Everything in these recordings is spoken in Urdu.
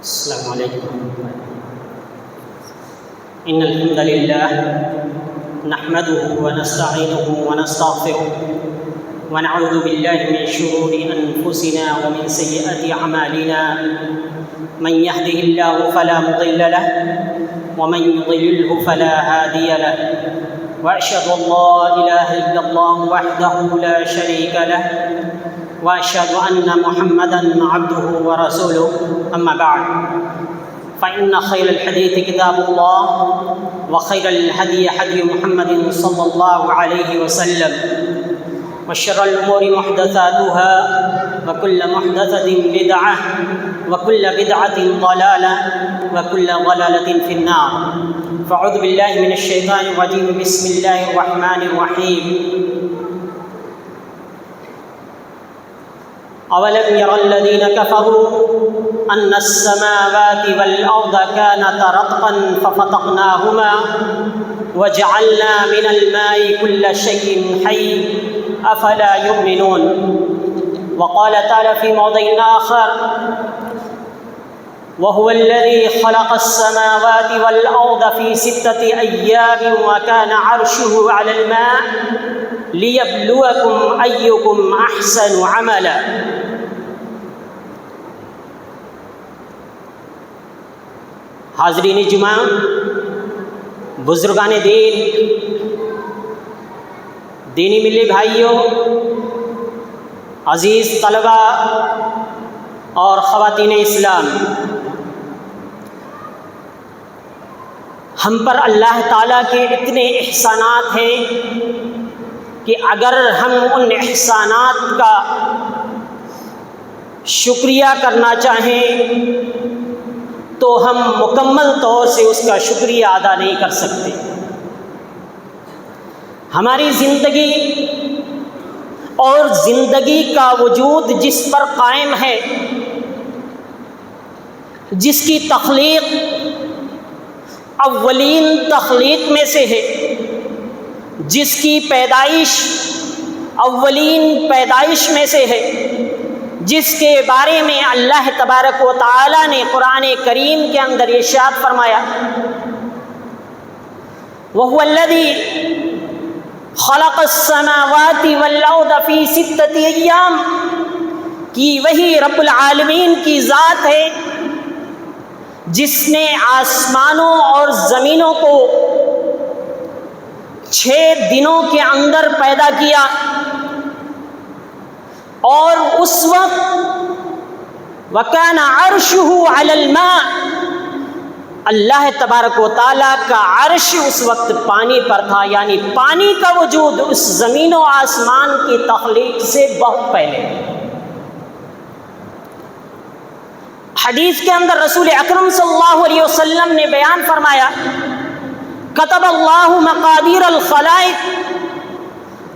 السلام علیکم. ان الحمد للہ نحمده ونستعینه ونستغفره ونعوذ باللہ من شرور انفسنا ومن سیئات اعمالنا. من يهده الله فلا مضل له ومن يضلله فلا هادي له. واشهد ان لا اله الا الله وحده لا شريك له واشهد ان محمدا عبده ورسوله. اما بعد فان خير الحديث كتاب الله وخير الهدي هدي محمد صلى الله عليه وسلم وشر الامور محدثاتها وكل محدثة بدعة وكل بدعة ضلالة وكل ضلالة في النار. فاعوذ بالله من الشيطان الرجيم. بسم الله الرحمن الرحيم. أولم ير الذين كفروا أن السماوات والأرض كانتا رتقا ففتقناهما وجعلنا من الماء كل شيء حي أفلا يؤمنون. وقال تعالى في موضع آخر وهو الذي خلق السماوات والأرض في 6 أيام وكان عرشه على الماء ليبلوكم أيكم أحسن عملا. حاضرین جمعہ، بزرگان دین، دینی ملی بھائیوں، عزیز طلبہ اور خواتین اسلام، ہم پر اللہ تعالیٰ کے اتنے احسانات ہیں کہ اگر ہم ان احسانات کا شکریہ کرنا چاہیں تو ہم مکمل طور سے اس کا شکریہ ادا نہیں کر سکتے. ہماری زندگی اور زندگی کا وجود جس پر قائم ہے، جس کی تخلیق اولین تخلیق میں سے ہے، جس کی پیدائش اولین پیدائش میں سے ہے، جس کے بارے میں اللہ تبارک و تعالی نے قرآن کریم کے اندر ارشاد فرمایا وَهُوَ الَّذِي خَلَقَ السَّمَاوَاتِ وَالْأَرْضَ فِي 6 أَيَّامٍ، کہ وہی رب العالمین کی ذات ہے جس نے آسمانوں اور زمینوں کو 6 دنوں کے اندر پیدا کیا، اور اس وقت وَكَانَ عَرْشُهُ عَلَى الْمَاءِ، اللہ تبارک و تعالیٰ کا عرش اس وقت پانی پر تھا، یعنی پانی کا وجود اس زمین و آسمان کی تخلیق سے بہت پہلے. حدیث کے اندر رسول اکرم صلی اللہ علیہ وسلم نے بیان فرمایا كتب اللہ مقادیر الخلائق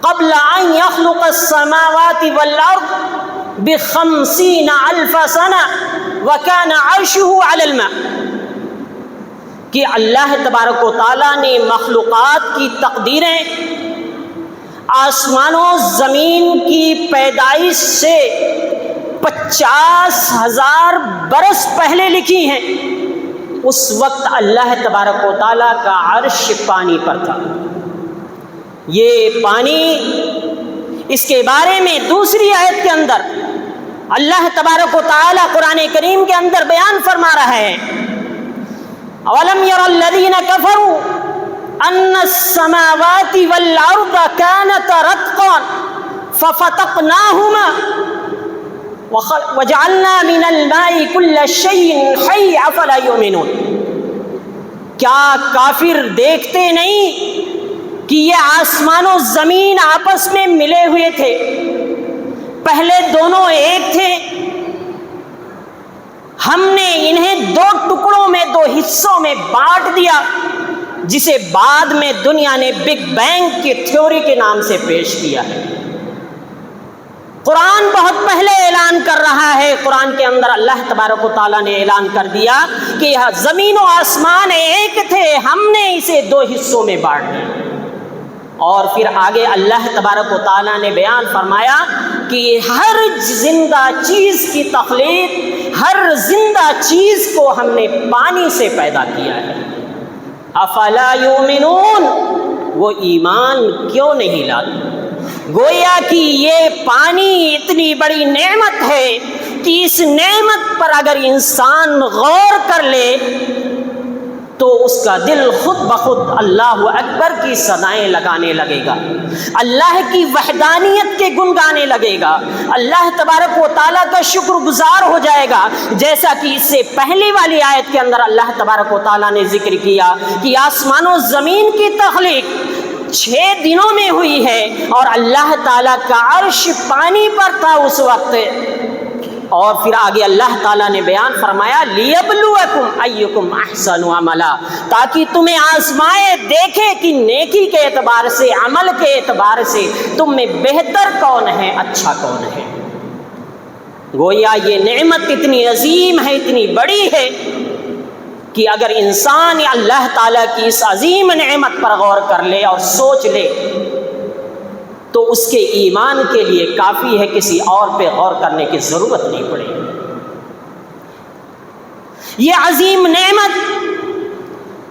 قبل ان يخلق السماوات والارض ب50,000 سنة وكان عرشه على الماء، کہ اللہ تبارک و تعالیٰ نے مخلوقات کی تقدیریں آسمانوں زمین کی پیدائش سے 50,000 برس پہلے لکھی ہیں. اس وقت اللہ تبارک و تعالیٰ کا عرش پانی پر تھا. یہ پانی، اس کے بارے میں دوسری آیت کے اندر اللہ تبارک و تعالیٰ قرآن کریم کے اندر بیان فرما رہا ہے اولم یر الذین کفروا ان السماوات والارض كانتا رتقا ففتقناهما وجعلنا من الماء كل شيء حي افلا يؤمنون. کیا کافر دیکھتے نہیں کہ یہ آسمان و زمین آپس میں ملے ہوئے تھے، پہلے دونوں ایک تھے، ہم نے انہیں 2 ٹکڑوں میں 2 حصوں میں بانٹ دیا، جسے بعد میں دنیا نے بگ بینگ کی تھیوری کے نام سے پیش کیا ہے. قرآن بہت پہلے اعلان کر رہا ہے. قرآن کے اندر اللہ تبارک و تعالیٰ نے اعلان کر دیا کہ زمین و آسمان ایک تھے، ہم نے اسے 2 حصوں میں بانٹ دیا. اور پھر آگے اللہ تبارک و تعالیٰ نے بیان فرمایا کہ ہر زندہ چیز کی تخلیق، ہر زندہ چیز کو ہم نے پانی سے پیدا کیا ہے۔ افلا یؤمنون، وہ ایمان کیوں نہیں لاتے؟ گویا کہ یہ پانی اتنی بڑی نعمت ہے کہ اس نعمت پر اگر انسان غور کر لے تو اس کا دل خود بخود اللہ اکبر کی صدائیں لگانے لگے گا، اللہ کی وحدانیت کے گن گانے لگے گا، اللہ تبارک و تعالیٰ کا شکر گزار ہو جائے گا، جیسا کہ اس سے پہلی والی آیت کے اندر اللہ تبارک و تعالیٰ نے ذکر کیا کہ آسمان و زمین کی تخلیق 6 دنوں میں ہوئی ہے، اور اللہ تعالیٰ کا عرش پانی پر تھا اس وقت۔ اور پھر آگے اللہ تعالیٰ نے بیان فرمایا لیبلوکم ایکم احسن عملا، تاکہ تمہیں آزمائے، دیکھے کہ نیکی کے اعتبار سے، عمل کے اعتبار سے تم میں بہتر کون ہے، اچھا کون ہے۔ گویا یہ نعمت اتنی عظیم ہے، اتنی بڑی ہے کہ اگر انسان اللہ تعالیٰ کی اس عظیم نعمت پر غور کر لے اور سوچ لے تو اس کے ایمان کے لیے کافی ہے، کسی اور پہ غور کرنے کی ضرورت نہیں پڑے گی۔ یہ عظیم نعمت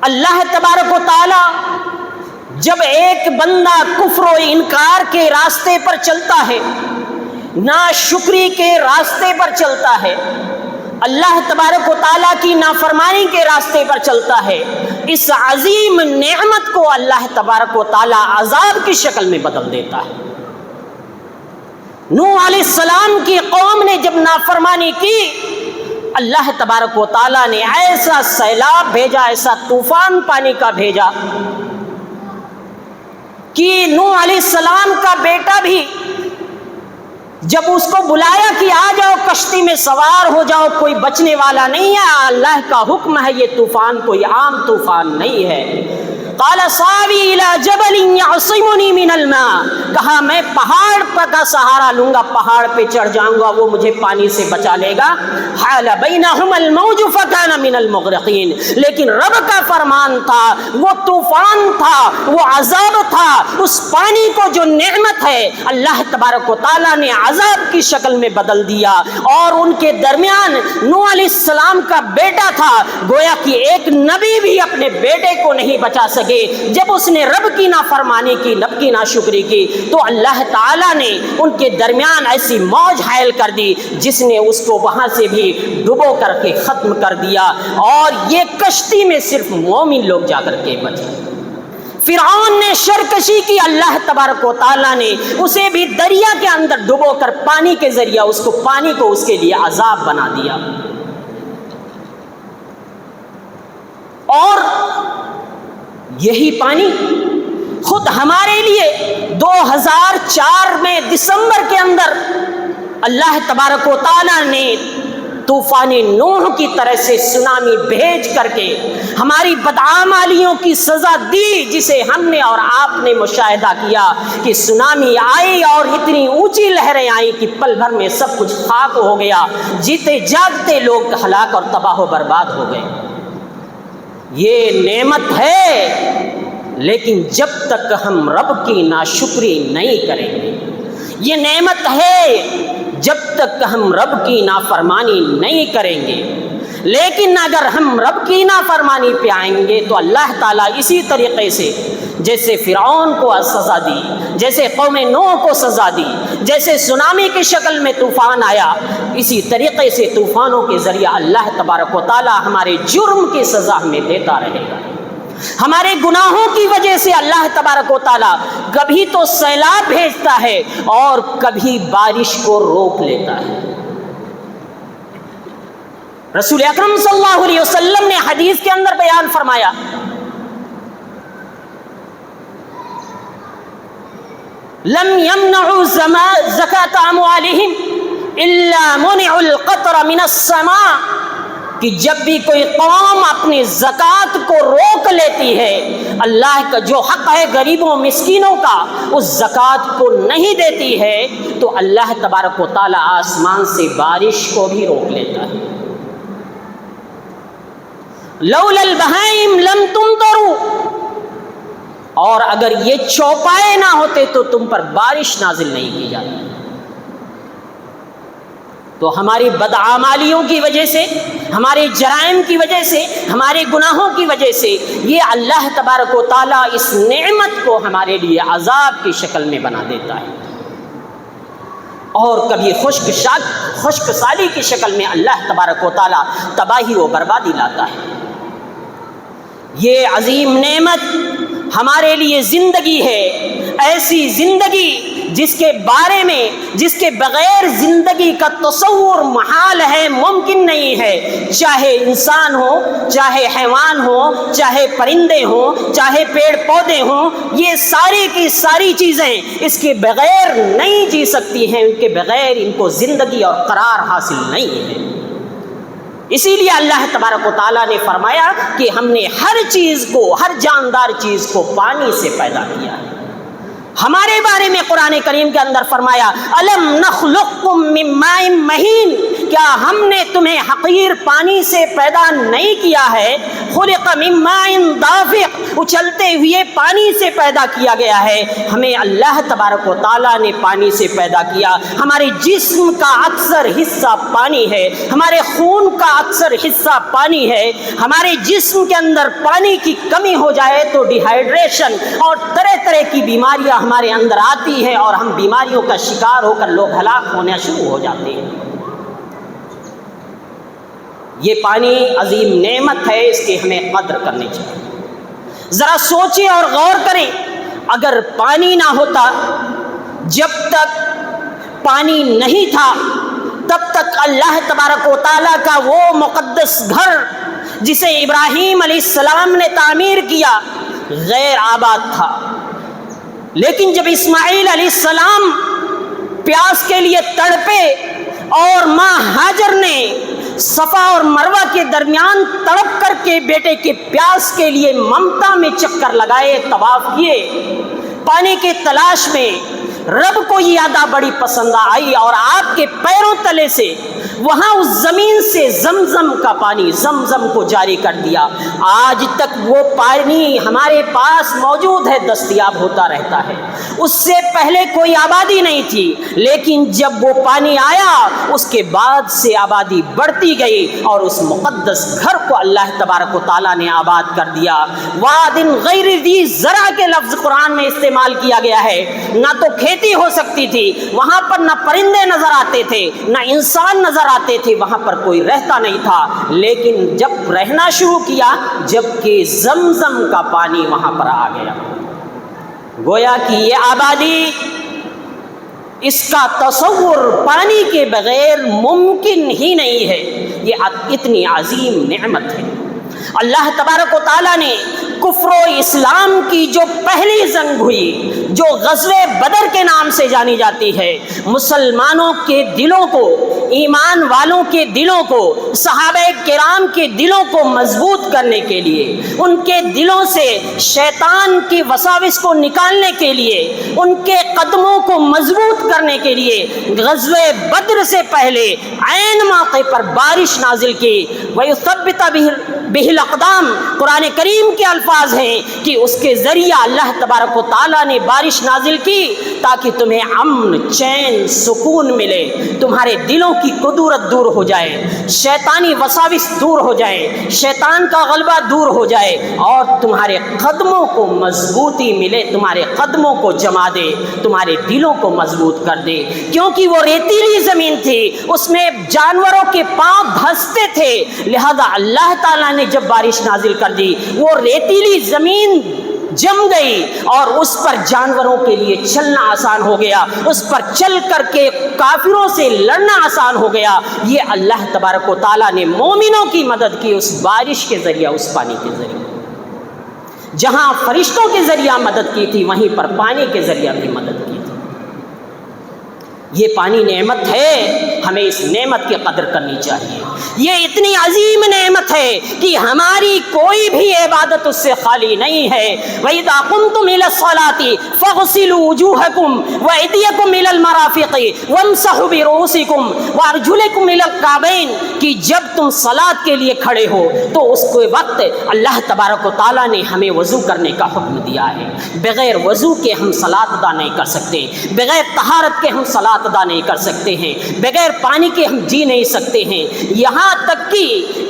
اللہ تبارک و تعالی جب ایک بندہ کفر و انکار کے راستے پر چلتا ہے، ناشکری کے راستے پر چلتا ہے، اللہ تبارک و تعالیٰ کی نافرمانی کے راستے پر چلتا ہے، اس عظیم نعمت کو اللہ تبارک و تعالیٰ عذاب کی شکل میں بدل دیتا ہے۔ نوح علیہ السلام کی قوم نے جب نافرمانی کی، اللہ تبارک و تعالیٰ نے ایسا سیلاب بھیجا، ایسا طوفان پانی کا بھیجا کہ نوح علیہ السلام کا بیٹا بھی جب اس کو بلایا کہ آ جاؤ کشتی میں سوار ہو جاؤ، کوئی بچنے والا نہیں ہے، اللہ کا حکم ہے، یہ طوفان کوئی عام طوفان نہیں ہے۔ قال ساوی الی جبل یعصمنی من الماء، کہا میں پہاڑ پر کا سہارا لوں گا، پہاڑ پہ چڑھ جاؤں گا، وہ مجھے پانی سے بچا لے گا۔ حال بینہم الموج فکان من المغرقین، لیکن رب کا فرمان تھا، وہ طوفان تھا، وہ عذاب تھا، اس پانی کو جو نعمت ہے اللہ تبارک و تعالیٰ نے عذاب کی شکل میں بدل دیا، اور ان کے درمیان نوح علیہ السلام کا بیٹا تھا، گویا کہ ایک نبی بھی اپنے بیٹے کو نہیں بچا سکے۔ جب اس نے رب کی نافرمانی کی، رب کی ناشکری کی، تو اللہ تعالیٰ نے ان کے درمیان ایسی موج حائل کر دی جس نے اس کو وہاں سے بھی ڈبو کر کے ختم کر دیا، اور یہ کشتی میں صرف مومن لوگ جا کر کے بچے۔ فرعون نے شرکشی کی، اللہ تبارک و تعالیٰ نے اسے بھی دریا کے اندر ڈبو کر پانی کے ذریعہ پانی کو اس کے لیے عذاب بنا دیا۔ اور یہی پانی خود ہمارے لیے 2004 میں دسمبر کے اندر اللہ تبارک و تعالیٰ نے طوفان نوح کی طرح سے سونامی بھیج کر کے ہماری بدعمالیوں کی سزا دی، جسے ہم نے اور آپ نے مشاہدہ کیا کہ سونامی آئی اور اتنی اونچی لہریں آئیں کہ پل بھر میں سب کچھ خاک ہو گیا، جیتے جاگتے لوگ ہلاک اور تباہ و برباد ہو گئے۔ یہ نعمت ہے، لیکن جب تک ہم رب کی ناشکری نہیں کریں گے، یہ نعمت ہے جب تک ہم رب کی نافرمانی نہیں کریں گے، لیکن اگر ہم رب کی نافرمانی پہ آئیں گے تو اللہ تعالیٰ اسی طریقے سے جیسے فرعون کو سزا دی، جیسے قوم نوح کو سزا دی، جیسے سونامی کی شکل میں طوفان آیا، اسی طریقے سے طوفانوں کے ذریعہ اللہ تبارک و تعالیٰ ہمارے جرم کی سزا ہمیں دیتا رہے گا۔ ہمارے گناہوں کی وجہ سے اللہ تبارک و تعالیٰ کبھی تو سیلاب بھیجتا ہے اور کبھی بارش کو روک لیتا ہے۔ رسول اکرم صلی اللہ علیہ وسلم نے حدیث کے اندر بیان فرمایا، لم يمنعوا زکاة اموالهم الا منعوا القطر من السماء، کہ جب بھی کوئی قوم اپنی زکوٰۃ کو روک لیتی ہے، اللہ کا جو حق ہے غریبوں مسکینوں کا، اس زکوٰۃ کو نہیں دیتی ہے، تو اللہ تبارک و تعالیٰ آسمان سے بارش کو بھی روک لیتا ہے۔ لولا البہائم لم تمطروا، اور اگر یہ چوپائے نہ ہوتے تو تم پر بارش نازل نہیں کی جاتی۔ تو ہماری بدعمالیوں کی وجہ سے، ہمارے جرائم کی وجہ سے، ہمارے گناہوں کی وجہ سے یہ اللہ تبارک و تعالیٰ اس نعمت کو ہمارے لیے عذاب کی شکل میں بنا دیتا ہے، اور کبھی خشک سالی کی شکل میں اللہ تبارک و تعالیٰ تباہی و بربادی لاتا ہے۔ یہ عظیم نعمت ہمارے لیے زندگی ہے، ایسی زندگی جس کے بارے میں، جس کے بغیر زندگی کا تصور محال ہے، ممکن نہیں ہے، چاہے انسان ہو، چاہے حیوان ہو، چاہے پرندے ہوں، چاہے پیڑ پودے ہوں، یہ ساری کی ساری چیزیں اس کے بغیر نہیں جی سکتی ہیں، ان کے بغیر ان کو زندگی اور قرار حاصل نہیں ہے۔ اسی لیے اللہ تبارک و تعالیٰ نے فرمایا کہ ہم نے ہر چیز کو، ہر جاندار چیز کو پانی سے پیدا کیا ہے۔ ہمارے بارے میں قرآن کریم کے اندر فرمایا الم نخلقکم من ماء مہین، کیا ہم نے تمہیں حقیر پانی سے پیدا نہیں کیا ہے؟ خلق من ماء دافق، اچھلتے ہوئے پانی سے پیدا کیا گیا ہے۔ ہمیں اللہ تبارک و تعالیٰ نے پانی سے پیدا کیا۔ ہمارے جسم کا اکثر حصہ پانی ہے، ہمارے خون کا اکثر حصہ پانی ہے۔ ہمارے جسم کے اندر پانی کی کمی ہو جائے تو ڈی ہائیڈریشن اور طرح طرح کی بیماریاں ہمارے اندر آتی ہے، اور ہم بیماریوں کا شکار ہو کر لوگ ہلاک ہونا شروع ہو جاتے ہیں۔ یہ پانی عظیم نعمت ہے، اس کی ہمیں قدر کرنی چاہیے۔ ذرا سوچیں اور غور کریں، اگر پانی نہ ہوتا، جب تک پانی نہیں تھا تب تک اللہ تبارک و تعالیٰ کا وہ مقدس گھر جسے ابراہیم علیہ السلام نے تعمیر کیا غیر آباد تھا، لیکن جب اسماعیل علیہ السلام پیاس کے لیے تڑپے اور ماں ہاجر نے صفا اور مروہ کے درمیان تڑپ کر کے بیٹے کے پیاس کے لیے ممتا میں چکر لگائے، طواف کیے پانی کے تلاش میں، رب کو یہ ادا بڑی پسند آئی، اور آپ کے پیروں تلے سے وہاں اس زمین سے زمزم کا پانی، زمزم کو جاری کر دیا۔ آج تک وہ پانی ہمارے پاس موجود ہے، دستیاب ہوتا رہتا ہے۔ اس سے پہلے کوئی آبادی نہیں تھی، لیکن جب وہ پانی آیا اس کے بعد سے آبادی بڑھتی گئی، اور اس مقدس گھر کو اللہ تبارک و تعالیٰ نے آباد کر دیا۔ واد غیر ذی زرع کے لفظ قرآن میں استعمال کیا گیا ہے۔ نہ تو کھیتی ہو سکتی تھی وہاں پر، نہ پرندے نظر آتے تھے، نہ انسان نظر آتے تھے، وہاں پر کوئی رہتا نہیں تھا، لیکن جب رہنا شروع کیا، جبکہ زمزم کا پانی وہاں پر آ گیا، گویا کہ یہ آبادی، اس کا تصور پانی کے بغیر ممکن ہی نہیں ہے۔ یہ اتنی عظیم نعمت ہے۔ اللہ تبارک و تعالیٰ نے کفر و اسلام کی جو پہلی جنگ ہوئی، جو غزوہ بدر کے نام سے جانی جاتی ہے، مسلمانوں کے دلوں کو، ایمان والوں کے دلوں کو، صحابہ کرام کے دلوں کو مضبوط کرنے کے لیے، ان کے دلوں سے شیطان کی وساوس کو نکالنے کے لیے، ان کے قدموں کو مضبوط کرنے کے لیے غزوہ بدر سے پہلے عین موقع پر بارش نازل کی۔ وَيُثَبِّتَ بِهِ الْأَقْدَامَ، قرآن کریم کے الفاظ ہیں کہ اس کے ذریعہ اللہ تبارک و تعالیٰ نے بارش نازل کی تاکہ تمہیں امن، چین، سکون ملے، تمہارے دلوں کی کدورت دور ہو جائے، شیطانی وساوس دور ہو جائے، شیطان کا غلبہ دور ہو جائے، اور تمہارے قدموں کو مضبوطی ملے، تمہارے قدموں کو جما دے، تمہارے دلوں کو مضبوط کر دے۔ کیونکہ وہ ریتیلی زمین تھی، اس میں جانوروں کے پاؤں دھنستے تھے، لہذا اللہ تعالیٰ نے جب بارش نازل کر دی، وہ ریتیلی زمین جم گئی اور اس پر جانوروں کے لیے چلنا آسان ہو گیا، اس پر چل کر کے کافروں سے لڑنا آسان ہو گیا۔ یہ اللہ تبارک و تعالیٰ نے مومنوں کی مدد کی اس بارش کے ذریعہ، اس پانی کے ذریعہ۔ جہاں فرشتوں کے ذریعہ مدد کی تھی، وہیں پر پانی کے ذریعہ بھی مدد کی تھی۔ یہ پانی نعمت ہے، ہمیں اس نعمت کی قدر کرنی چاہیے۔ یہ اتنی عظیم نعمت ہے کہ ہماری کوئی بھی عبادت اس سے خالی نہیں ہے۔ وَإِذَا قُمْتُمْ إِلَى الصَّلَاةِ فَاغْسِلُوا وُجُوهَكُمْ وَأَيْدِيَكُمْ إِلَى الْمَرَافِقِ وَامْسَحُوا بِرُؤُوسِكُمْ وَأَرْجُلَكُمْ إِلَى الْكَعْبَيْنِ، کہ جب تم صلاۃ کے لیے کھڑے ہو تو اس کے وقت اللہ تبارک و تعالیٰ نے ہمیں وضو کرنے کا حکم دیا ہے۔ بغیر وضو کے ہم صلاۃ ادا نہیں کر سکتے، بغیر طہارت کے ہم صلاۃ بات ادا نہیں کر سکتے ہیں، بغیر پانی کے ہم جی نہیں سکتے ہیں، یہاں تک کہ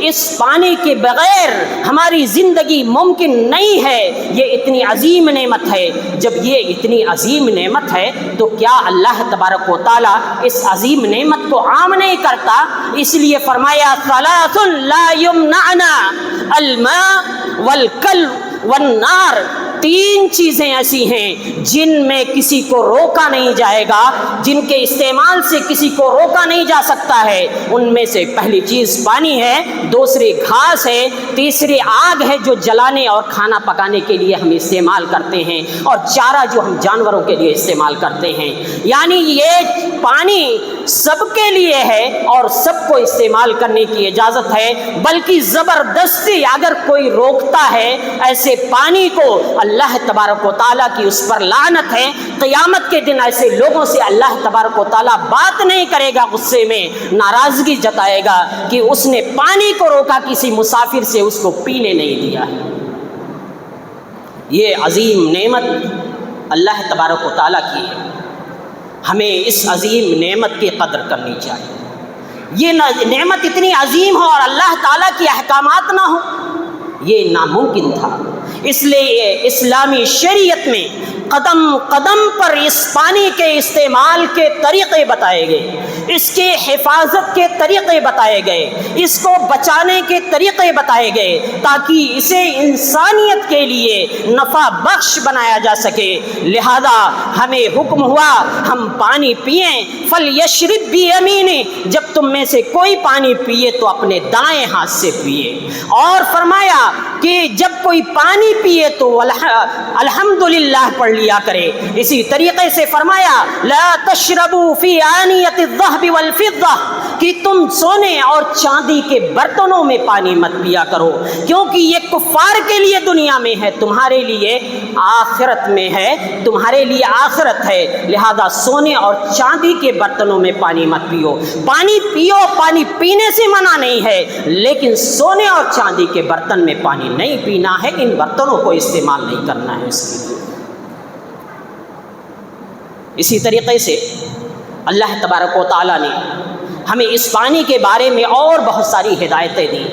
اس پانی کے بغیر ہماری زندگی ممکن نہیں ہے۔ یہ اتنی عظیم نعمت ہے۔ جب یہ اتنی عظیم نعمت ہے تو کیا اللہ تبارک و تعالیٰ اس عظیم نعمت کو عام نہیں کرتا؟ اس لیے فرمایا ثلاث لا یمنعنا الماء والکلب والنار، تین چیزیں ایسی ہیں جن میں کسی کو روکا نہیں جائے گا، جن کے استعمال سے کسی کو روکا نہیں جا سکتا ہے۔ ان میں سے پہلی چیز پانی ہے، دوسری گھاس ہے، تیسری آگ ہے جو جلانے اور کھانا پکانے کے لیے ہم استعمال کرتے ہیں، اور چارہ جو ہم جانوروں کے لیے استعمال کرتے ہیں۔ یعنی یہ پانی سب کے لیے ہے اور سب کو استعمال کرنے کی اجازت ہے، بلکہ زبردستی اگر کوئی روکتا ہے ایسے پانی کو، اللہ تبارک و تعالیٰ کی اس پر لعنت ہے۔ قیامت کے دن ایسے لوگوں سے اللہ تبارک و تعالیٰ بات نہیں کرے گا، غصے میں ناراضگی جتائے گا کہ اس نے پانی کو روکا، کسی مسافر سے اس کو پینے نہیں دیا۔ یہ عظیم نعمت اللہ تبارک و تعالیٰ کی ہے، ہمیں اس عظیم نعمت کی قدر کرنی چاہیے۔ یہ نعمت اتنی عظیم ہو اور اللہ تعالیٰ کی احکامات نہ ہو، یہ ناممکن تھا۔ اس لیے اسلامی شریعت میں قدم قدم پر اس پانی کے استعمال کے طریقے بتائے گئے، اس کے حفاظت کے طریقے بتائے گئے، اس کو بچانے کے طریقے بتائے گئے، تاکہ اسے انسانیت کے لیے نفع بخش بنایا جا سکے۔ لہذا ہمیں حکم ہوا ہم پانی پئیں، فَلْيَشْرِبْ بِيَمِينِهِ، جب تم میں سے کوئی پانی پیے تو اپنے دائیں ہاتھ سے پیے، اور فرمایا کہ جب کوئی پانی پیے تو الحمدللہ پڑھ لیا کرے۔ اسی طریقے سے فرمایا لا تشربوا فی آنیۃ الذہب والفضہ، کہ تم سونے اور چاندی کے برتنوں میں پانی مت پیا کرو، کیونکہ یہ کفار کے لیے دنیا میں ہے، تمہارے لیے آخرت میں ہے، تمہارے لیے آخرت ہے، لہذا سونے اور چاندی کے برتنوں میں پانی مت پیو۔ پانی پیو، پانی پینے سے منع نہیں ہے، لیکن سونے اور چاندی کے برتن میں پانی نہیں پینا ہے، ان برتنوں کو استعمال نہیں کرنا ہے اس کے لیے۔ اسی طریقے سے اللہ تبارک و تعالیٰ نے ہمیں اس پانی کے بارے میں اور بہت ساری ہدایتیں دی۔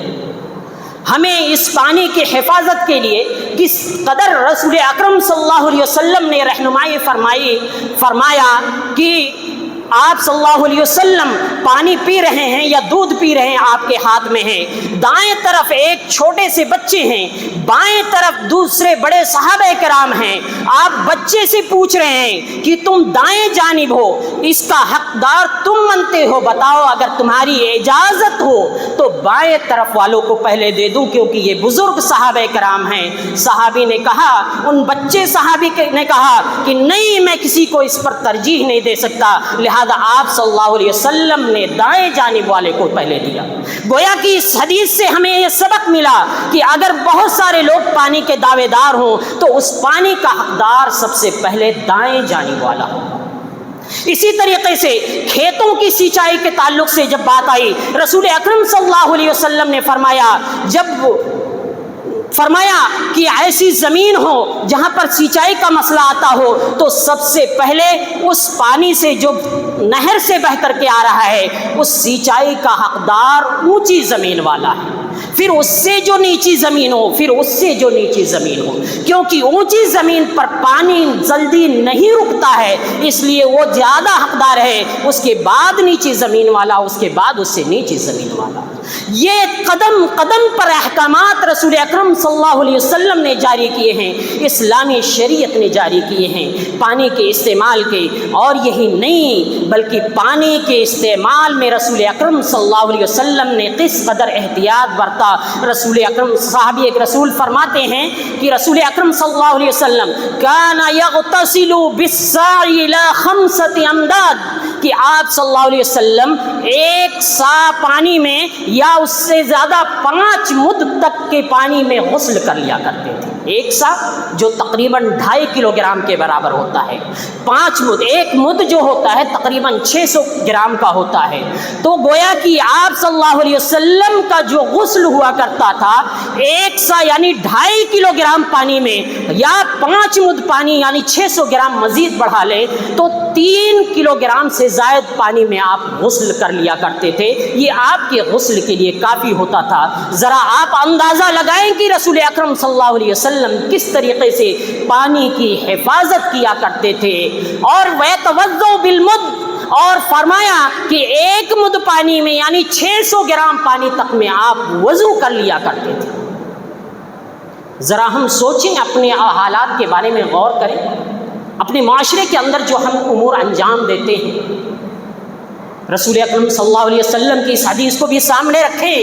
ہمیں اس پانی کی حفاظت کے لیے کس قدر رسول اکرم صلی اللہ علیہ وسلم نے رہنمائی فرمایا کہ آپ صلی اللہ علیہ وسلم پانی پی رہے ہیں یا دودھ پی رہے ہیں، آپ کے ہاتھ میں ہے، دائیں طرف ایک چھوٹے سے بچے ہیں، بائیں طرف دوسرے بڑے صحابہ کرام ہیں، آپ بچے سے پوچھ رہے ہیں کہ تم دائیں جانب ہو، اس کا حقدار تم بنتے ہو، بتاؤ اگر تمہاری اجازت ہو تو بائیں طرف والوں کو پہلے دے دوں، کیونکہ یہ بزرگ صحابہ کرام ہیں۔ صحابی نے کہا، ان بچے صحابی نے کہا کہ نہیں، میں کسی کو اس پر ترجیح نہیں دے سکتا، لہذا آپ صلی اللہ علیہ وسلم نے دائیں جانب والے کو پہلے دیا۔ گویا کہ اس حدیث سے ہمیں یہ سبق ملا کہ اگر بہت سارے لوگ پانی کے دعوے دار ہوں تو اس پانی کا حقدار سب سے پہلے دائیں جانب والا ہو۔ اسی طریقے سے کھیتوں کی سینچائی کے تعلق سے جب بات آئی، رسول اکرم صلی اللہ علیہ وسلم نے فرمایا کہ ایسی زمین ہو جہاں پر سینچائی کا مسئلہ آتا ہو تو سب سے پہلے اس پانی سے جو نہر سے بہ کر کے آ رہا ہے اس سینچائی کا حقدار اونچی زمین والا ہے، پھر اس سے جو نیچی زمین ہو، پھر اس سے جو نیچی زمین ہو، کیونکہ اونچی زمین پر پانی جلدی نہیں رکتا ہے، اس لیے وہ زیادہ حقدار ہے، اس کے بعد نیچی زمین والا، اس کے بعد اس سے نیچی زمین والا۔ یہ قدم قدم پر احکامات رسول اکرم صلی اللہ علیہ وسلم نے جاری کیے ہیں، اسلامی شریعت نے جاری کیے ہیں پانی کے استعمال کے۔ اور یہی نہیں بلکہ پانی کے استعمال میں رسول اکرم صلی اللہ علیہ وسلم نے کس قدر احتیاط برتا۔ رسول اکرم صحابی ایک رسول فرماتے ہیں کہ رسول اکرم صلی اللہ علیہ وسلم کان یغتسل بالصاع الی 5 امداد، کہ آپ صلی اللہ علیہ وسلم ایک سا پانی میں یا اس سے زیادہ 5 مد تک کے پانی میں غسل کر لیا کرتے تھے، ایک سا جو تقریباً 2.5 کلو گرام کے برابر ہوتا ہے، 5 مد، ایک مد جو ہوتا ہے تقریباً 600 گرام کا ہوتا ہے۔ تو گویا کہ آپ صلی اللہ علیہ وسلم کا جو غسل ہوا کرتا تھا، ایک سا یعنی 2.5 کلو گرام پانی میں یا 5 مد پانی یعنی 600 گرام مزید بڑھا لے تو 3 کلو گرام سے زائد پانی میں آپ غسل کر لیا کرتے تھے۔ یہ آپ کے غسل کے لیے کافی ہوتا تھا۔ ذرا آپ اندازہ لگائیں کہ رسول اکرم صلی اللہ علیہ وسلم کس طریقے سے پانی کی حفاظت کیا کرتے تھے۔ اور وَيَتَوَضَّأُ بِالْمُدِّ، اور فرمایا کہ 1 مد پانی میں یعنی 600 گرام پانی تک میں آپ وضو کر لیا کرتے تھے۔ ذرا ہم سوچیں، اپنے حالات کے بارے میں غور کریں، اپنے معاشرے کے اندر جو ہم امور انجام دیتے ہیں، رسول اکرم صلی اللہ علیہ وسلم کی اس حدیث کو بھی سامنے رکھیں۔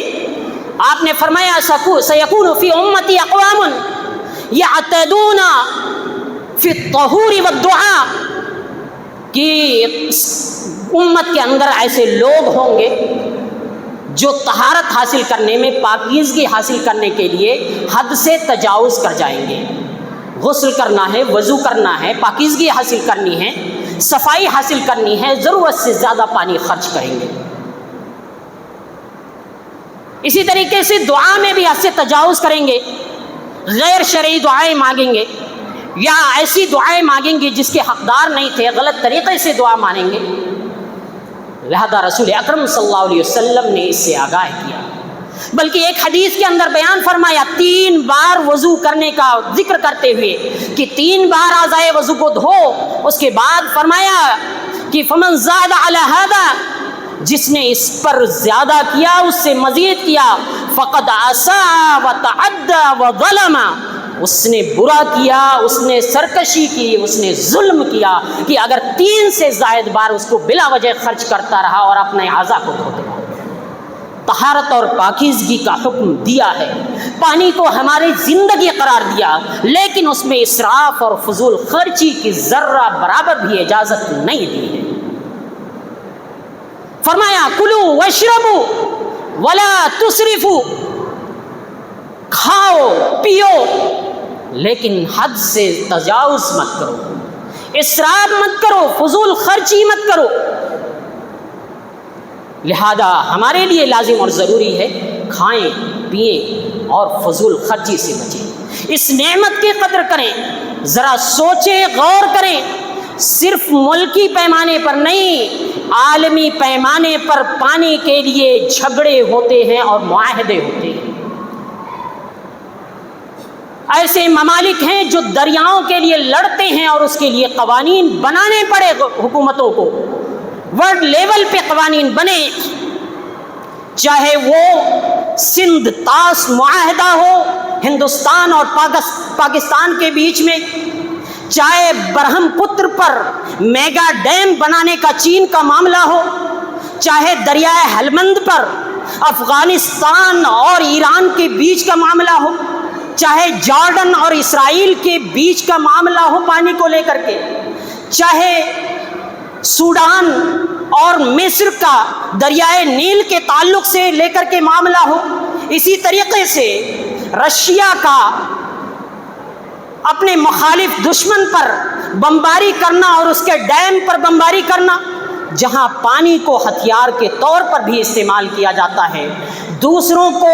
آپ نے فرمایا سَيَكُونُ فِي أُمَّتِي أَقْوَامٌ يَعْتَدُونَ فِي الطَّهُورِ وَالدُّعَاءِ، کہ امت کے اندر ایسے لوگ ہوں گے جو طہارت حاصل کرنے میں، پاکیزگی حاصل کرنے کے لیے حد سے تجاوز کر جائیں گے۔ غسل کرنا ہے، وضو کرنا ہے، پاکیزگی حاصل کرنی ہے، صفائی حاصل کرنی ہے، ضرورت سے زیادہ پانی خرچ کریں گے۔ اسی طریقے سے دعا میں بھی حد سے تجاوز کریں گے، غیر شرعی دعائیں مانگیں گے یا ایسی دعائیں مانگیں گے جس کے حقدار نہیں تھے، غلط طریقے سے دعا مانگیں گے۔ لہذا رسول اکرم صلی اللہ علیہ وسلم نے اس سے آگاہ کیا، بلکہ ایک حدیث کے اندر بیان فرمایا 3 بار وضو کرنے کا ذکر کرتے ہوئے کہ 3 بار اعضائے وضو کو دھو۔ اس کے بعد فرمایا کہ فمن زاد علی ھذا، جس نے اس پر زیادہ کیا، اس سے مزید کیا، فقد اساء وتعدى وظلم، اس نے برا کیا، اس نے سرکشی کی، اس نے ظلم کیا کہ اگر 3 سے زائد بار اس کو بلا وجہ خرچ کرتا رہا اور اپنے اعضاء کو دھوتا رہا۔ طہارت اور پاکیزگی کا حکم دیا ہے، پانی کو ہماری زندگی قرار دیا، لیکن اس میں اسراف اور فضول خرچی کی ذرہ برابر بھی اجازت نہیں دی ہے۔ فرمایا کلو واشربو ولا تسرفو، کھاؤ پیو لیکن حد سے تجاوز مت کرو، اسراف مت کرو، فضول خرچی مت کرو۔ لہذا ہمارے لیے لازم اور ضروری ہے کھائیں پئیں اور فضول خرچی سے بچیں، اس نعمت کی قدر کریں۔ ذرا سوچیں، غور کریں، صرف ملکی پیمانے پر نہیں، عالمی پیمانے پر پانی کے لیے جھگڑے ہوتے ہیں اور معاہدے ہوتے ہیں۔ ایسے ممالک ہیں جو دریاؤں کے لیے لڑتے ہیں اور اس کے لیے قوانین بنانے پڑے حکومتوں کو، ورلڈ لیول پہ قوانین بنے، چاہے وہ سندھ طاس معاہدہ ہو ہندوستان اور پاکستان کے بیچ میں، چاہے برہم پتر پر میگا ڈیم بنانے کا چین کا معاملہ ہو، چاہے دریائے ہلمند پر افغانستان اور ایران کے بیچ کا معاملہ ہو، چاہے جارڈن اور اسرائیل کے بیچ کا معاملہ ہو پانی کو لے کر کے، چاہے سوڈان اور مصر کا دریائے نیل کے تعلق سے لے کر کے معاملہ ہو، اسی طریقے سے رشیا کا اپنے مخالف دشمن پر بمباری کرنا اور اس کے ڈیم پر بمباری کرنا، جہاں پانی کو ہتھیار کے طور پر بھی استعمال کیا جاتا ہے، دوسروں کو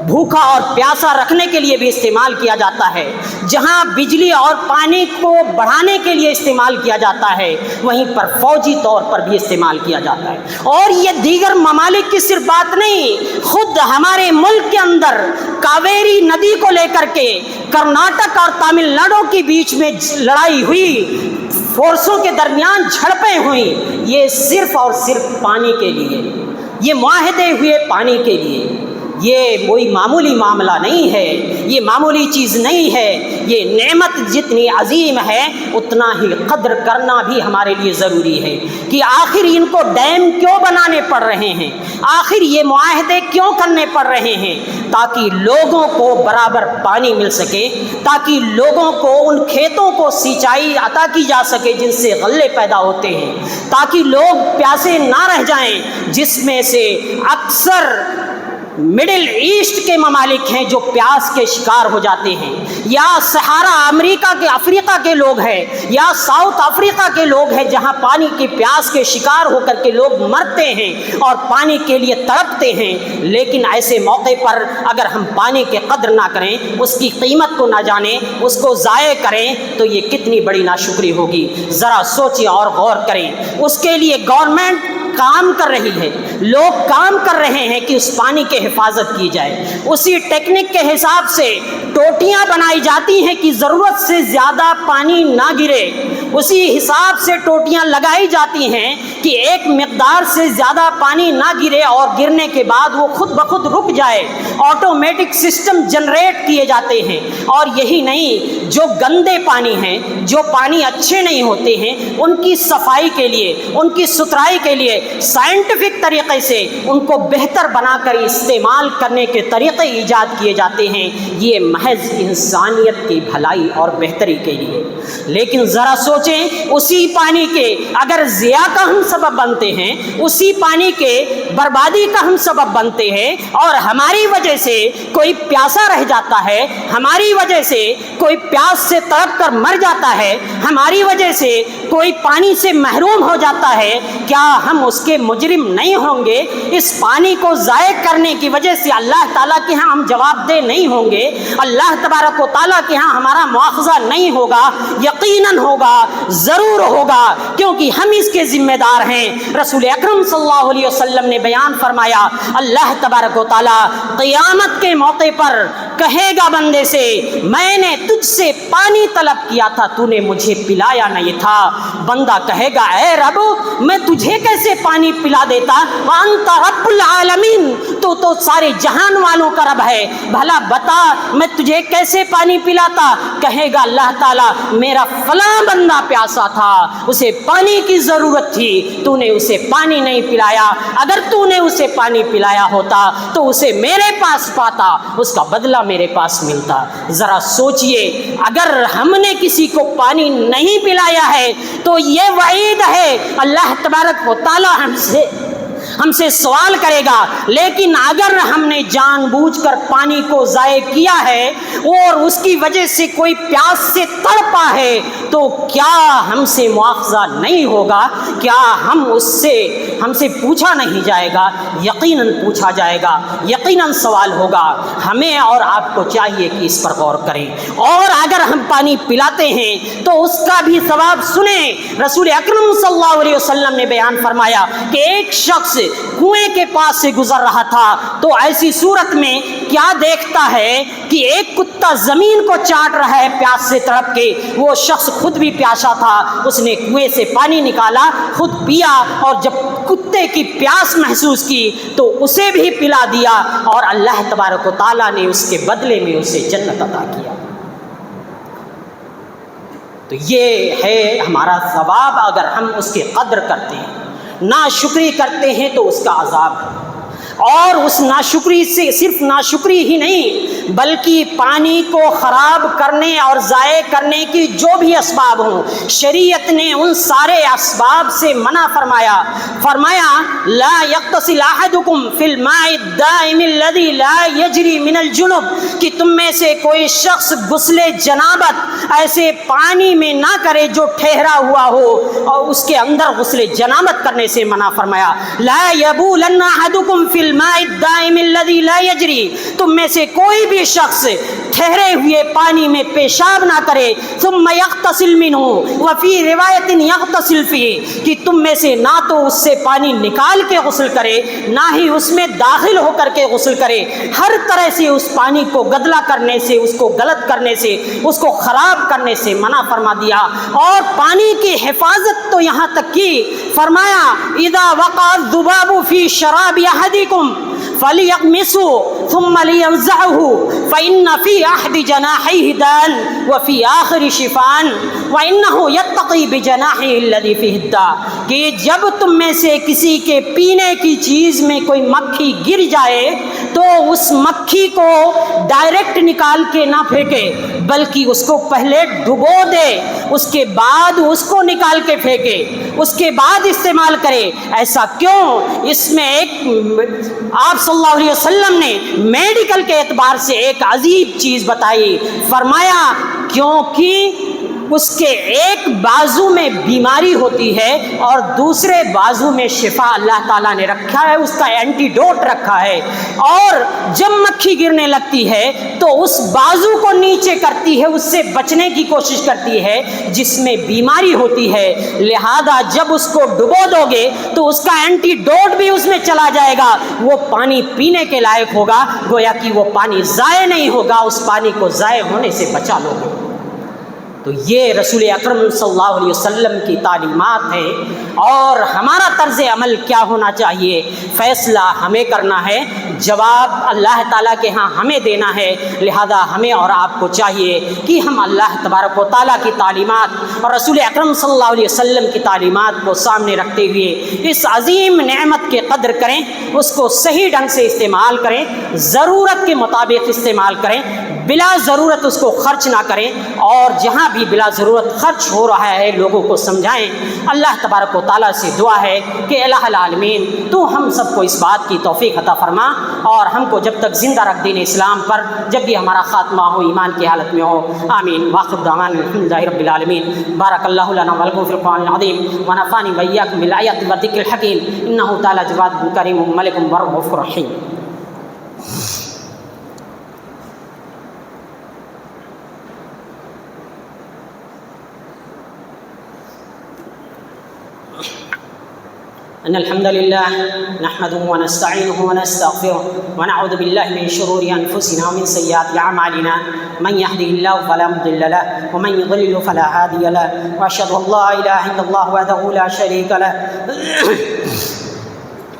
بھوکا اور پیاسا رکھنے کے لیے بھی استعمال کیا جاتا ہے، جہاں بجلی اور پانی کو بڑھانے کے لیے استعمال کیا جاتا ہے، وہیں پر فوجی طور پر بھی استعمال کیا جاتا ہے۔ اور یہ دیگر ممالک کی صرف بات نہیں، خود ہمارے ملک کے اندر کاویری ندی کو لے کر کے کرناٹک اور تامل ناڈو کے بیچ میں لڑائی ہوئی، فورسوں کے درمیان جھڑپیں ہوئیں، یہ صرف اور صرف پانی کے لیے، یہ معاہدے ہوئے پانی کے لیے۔ یہ کوئی معمولی معاملہ نہیں ہے، یہ معمولی چیز نہیں ہے، یہ نعمت جتنی عظیم ہے اتنا ہی قدر کرنا بھی ہمارے لیے ضروری ہے کہ آخر ان کو ڈیم کیوں بنانے پڑ رہے ہیں، آخر یہ معاہدے کیوں کرنے پڑ رہے ہیں، تاکہ لوگوں کو برابر پانی مل سکے، تاکہ لوگوں کو ان کھیتوں کو سینچائی عطا کی جا سکے جن سے غلے پیدا ہوتے ہیں، تاکہ لوگ پیاسے نہ رہ جائیں، جس میں سے اکثر مڈل ایسٹ کے ممالک ہیں جو پیاس کے شکار ہو جاتے ہیں، یا صحارا افریقہ کے لوگ ہیں، یا ساؤتھ افریقہ کے لوگ ہیں جہاں پانی کی پیاس کے شکار ہو کر کے لوگ مرتے ہیں اور پانی کے لیے تڑپتے ہیں۔ لیکن ایسے موقع پر اگر ہم پانی کے قدر نہ کریں، اس کی قیمت کو نہ جانیں، اس کو ضائع کریں، تو یہ کتنی بڑی ناشکری ہوگی۔ ذرا سوچیں اور غور کریں۔ اس کے لیے گورنمنٹ کام کر رہی ہے، لوگ کام کر رہے ہیں کہ اس پانی کی حفاظت کی جائے۔ اسی ٹیکنک کے حساب سے ٹوٹیاں بنائی جاتی ہیں کہ ضرورت سے زیادہ پانی نہ گرے، اسی حساب سے ٹوٹیاں لگائی جاتی ہیں کہ ایک مقدار سے زیادہ پانی نہ گرے اور گرنے کے بعد وہ خود بخود رک جائے۔ آٹومیٹک سسٹم جنریٹ کیے جاتے ہیں۔ اور یہی نہیں، جو گندے پانی ہیں، جو پانی اچھے نہیں ہوتے ہیں، ان کی صفائی کے لیے، ان کی ستھرائی کے لیے سائنٹیفک طریقے سے ان کو بہتر بنا کر استعمال کرنے کے طریقے ایجاد کیے جاتے ہیں، یہ محض انسانیت کی بھلائی اور بہتری کے لیے۔ لیکن ذرا سوچیں، اسی پانی کے اگر ضیاع کا ہم سبب بنتے ہیں، اسی پانی کے بربادی کا ہم سبب بنتے ہیں، اور ہماری وجہ سے کوئی پیاسا رہ جاتا ہے، ہماری وجہ سے کوئی پیاس سے تڑپ کر مر جاتا ہے، ہماری وجہ سے کوئی پانی سے محروم ہو جاتا ہے، کیا ہم اس کے مجرم نہیں ہوں گے؟ اس پانی کو ضائع کرنے کی وجہ سے اللہ تعالیٰ کے ہاں ہم جواب دہ نہیں ہوں گے؟ اللہ تبارک و تعالیٰ کے ہاں ہمارا مواخذہ نہیں ہوگا؟ یقیناً ہوگا، ضرور ہوگا، کیونکہ ہم اس کے ذمہ دار ہیں۔ رسول اکرم صلی اللہ علیہ وسلم نے بیان فرمایا، اللہ تبارک و تعالیٰ قیامت کے موقع پر کہے گا بندے سے، میں نے تجھ سے پانی طلب کیا تھا، تو نے مجھے پلایا نہیں تھا۔ بندہ کہے گا، اے رب، میں تجھے کیسے پانی پلا دیتا؟ وانت رب العالمین، تو سارے جہان والوں کا رب ہے، بھلا بتا میں تجھے کیسے پانی پلاتا؟ کہے گا اللہ تعالیٰ، میرا فلاں بندہ پیاسا تھا، اسے پانی کی ضرورت تھی، تو نے اسے پانی نہیں پلایا۔ اگر تو نے اسے پانی پلایا ہوتا تو اسے میرے پاس پاتا، اس کا بدلہ میرے پاس ملتا۔ ذرا سوچئے، اگر ہم نے کسی کو پانی نہیں پلایا ہے تو یہ وعید ہے، اللہ تبارک و تعالیٰ ہم سے سوال کرے گا۔ لیکن اگر ہم نے جان بوجھ کر پانی کو ضائع کیا ہے اور اس کی وجہ سے کوئی پیاس سے تڑپا ہے تو کیا ہم سے مواخذہ نہیں ہوگا؟ کیا ہم سے پوچھا نہیں جائے گا؟ یقیناً پوچھا جائے گا، یقیناً سوال ہوگا۔ ہمیں اور آپ کو چاہیے کہ اس پر غور کریں، اور اگر ہم پانی پلاتے ہیں تو اس کا بھی ثواب سنیں۔ رسول اکرم صلی اللہ علیہ وسلم نے بیان فرمایا کہ ایک شخص کنویں کے پاس سے گزر رہا تھا تو ایسی صورت میں کیا دیکھتا ہے کہ ایک کتا زمین کو چاٹ رہا ہے پیاس سے تڑپ کے۔ وہ شخص خود بھی پیاسا تھا، اس نے کنویں سے پانی نکالا، خود پیا، اور جب کتے کی پیاس محسوس کی تو اسے بھی پلا دیا، اور اللہ تبارک و تعالیٰ نے اس کے بدلے میں اسے جنت عطا کیا۔ تو یہ ہے ہمارا ثواب اگر ہم اس کی قدر کرتے ہیں۔ ناشکری کرتے ہیں تو اس کا عذاب ہے، اور اس ناشکری سے صرف ناشکری ہی نہیں بلکہ پانی کو خراب کرنے اور ضائع کرنے کی جو بھی اسباب ہوں، شریعت نے ان سارے اسباب سے منع فرمایا لا یغتسل احدکم فی الماء الدائم الذی لا یجری من الجنب، کہ تم میں سے کوئی شخص غسل جنابت ایسے پانی میں نہ کرے جو ٹھہرا ہوا ہو، اور اس کے اندر غسل جنابت کرنے سے منع فرمایا۔ لا یبولن احدکم فی الماء الدائم الذی لا یجری، تم میں سے کوئی بھی شخص ٹھہرے ہوئے پانی میں پیشاب نہ کرے۔ ثم یغتسل منہ وفی روایت یغتسل فیہ، کہ تم میں سے نہ تو اس سے پانی نکال کے غسل کرے، نہ ہی اس میں داخل ہو کر کے غسل کرے۔ ہر طرح سے اس پانی کو گدلا کرنے سے، اس کو غلط کرنے سے، اس کو خراب کرنے سے منع فرما دیا۔ اور پانی کی حفاظت تو یہاں تک کی فرمایا اذا وقع الذباب فی شراب احدکم فلیغمسوا ثم لینزعه فإن فی احد جناحیہ داء وفی آخر شفاء۔ وَإِنَّهُ يَتَّقِي بِجَنَاحِهِ الَّذِي فِيهِ الدَّاءُ کہ جب تم میں سے کسی کے پینے کی چیز میں کوئی مکھی گر جائے تو اس مکھی کو ڈائریکٹ نکال کے نہ پھینکے، بلکہ اس کو پہلے ڈبو دے، اس کے بعد اس کو نکال کے پھینکے، اس کے بعد استعمال کرے۔ ایسا کیوں؟ اس میں ایک آپ صلی اللہ علیہ وسلم نے میڈیکل کے اعتبار سے ایک عجیب چیز بتائی، فرمایا کیونکہ اس کے ایک بازو میں بیماری ہوتی ہے اور دوسرے بازو میں شفا اللہ تعالیٰ نے رکھا ہے، اس کا اینٹی ڈوٹ رکھا ہے، اور جب مکھی گرنے لگتی ہے تو اس بازو کو نیچے کرتی ہے، اس سے بچنے کی کوشش کرتی ہے جس میں بیماری ہوتی ہے، لہذا جب اس کو ڈبو دو گے تو اس کا اینٹی ڈوٹ بھی اس میں چلا جائے گا، وہ پانی پینے کے لائق ہوگا، گویا کہ وہ پانی ضائع نہیں ہوگا، اس پانی کو ضائع ہونے سے بچا لو گے۔ تو یہ رسول اکرم صلی اللہ علیہ وسلم کی تعلیمات ہے، اور ہمارا طرز عمل کیا ہونا چاہیے؟ فیصلہ ہمیں کرنا ہے، جواب اللہ تعالیٰ کے ہاں ہمیں دینا ہے، لہذا ہمیں اور آپ کو چاہیے کہ ہم اللہ تبارک و تعالیٰ کی تعلیمات اور رسول اکرم صلی اللہ علیہ وسلم کی تعلیمات کو سامنے رکھتے ہوئے اس عظیم نعمت کے قدر کریں، اس کو صحیح ڈھنگ سے استعمال کریں، ضرورت کے مطابق استعمال کریں، بلا ضرورت اس کو خرچ نہ کریں، اور جہاں بھی بلا ضرورت خرچ ہو رہا ہے لوگوں کو سمجھائیں۔ اللہ تبارک و تعالیٰ سے دعا ہے کہ الہ العالمین تو ہم سب کو اس بات کی توفیق عطا فرما، اور ہم کو جب تک زندہ رکھ دین اسلام پر، جب بھی ہمارا خاتمہ ہو ایمان کی حالت میں ہو، آمین۔ وآخر دعوانا الحمدللہ رب العالمین۔ بارک اللہ لنا ولکم فی القرآن العظیم ونفعنی وإیاکم بالآیات والذکر الحکیم، انہ تعالی جواد کریم ملک رؤوف رحیم۔ ان الحمد لله نحمده ونستعينه ونستغفره ونعوذ بالله من شرور انفسنا ومن سيئات اعمالنا، من يهده الله فلا مضل له ومن يضلل فلا هادي له، واشهد ان لا اله الا الله وحده لا شريك له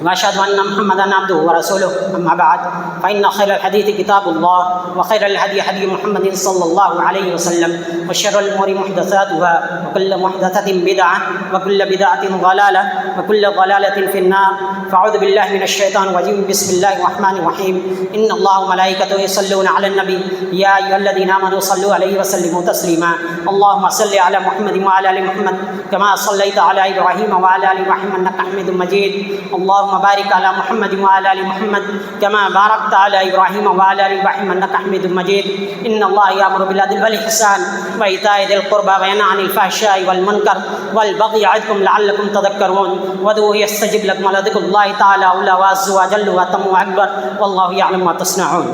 واشهد ان محمدا عبده ورسوله، اما بعد فان خير الحديث كتاب الله وخير الهدي هدي محمد صلى الله عليه وسلم، وشر الامور محدثاتها وكل محدثه بدعه وكل بدعه ضلاله وكل ضلاله في النار، فاعوذ بالله من الشيطان الرجيم، بسم الله الرحمن الرحيم، ان الله وملائكته يصلون على النبي يا ايها الذين امنوا صلوا عليه وسلموا تسليما، اللهم صل على محمد وعلى ال محمد كما صليت على ابراهيم وعلى ال ابراهيم انك حميد مجيد، اللهم بارك على محمد وعلى ال محمد كما باركت على ابراهيم وعلى ال ابراهيم انك حميد مجيد، ان الله يأمر بالعدل والاحسان وايتاء ذي القربى وينهى عن الفحشاء والمنكر والبغي يعظكم لعلكم تذكرون، وادعوه يستجب لكم، ولذكر الله تعالى أولى وعز وجل وأتم وأكبر، والله يعلم ما تصنعون۔